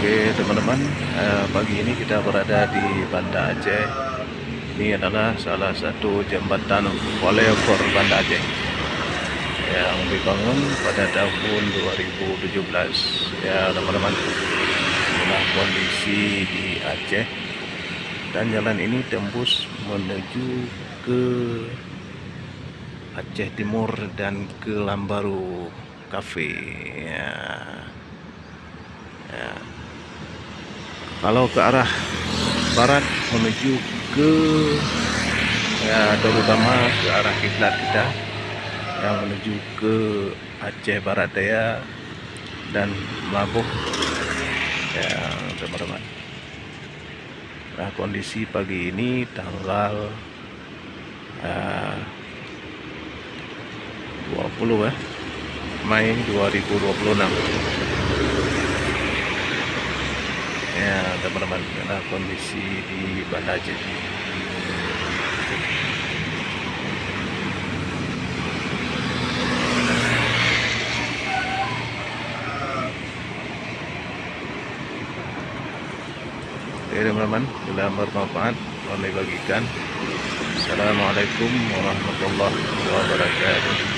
Oke teman-teman, pagi ini kita berada di Banda Aceh. Ini adalah salah satu jembatan flyover Banda Aceh yang dibangun pada tahun 2017. Ya teman-teman, inilah kondisi di Aceh, dan jalan ini tembus menuju ke Aceh Timur dan ke Lambaru Cafe. Ya. Kalau ke arah barat menuju ke terutama ke arah kiblat kita yang menuju ke Aceh Barat Daya dan Melabuh, ya teman-teman. Nah, kondisi pagi ini tanggal 20 Mei 2026. Ya teman-teman, karena kondisi di Banda Aceh. Oke teman-teman, bila bermanfaat mohon dibagikan. Assalamualaikum warahmatullahi wabarakatuh.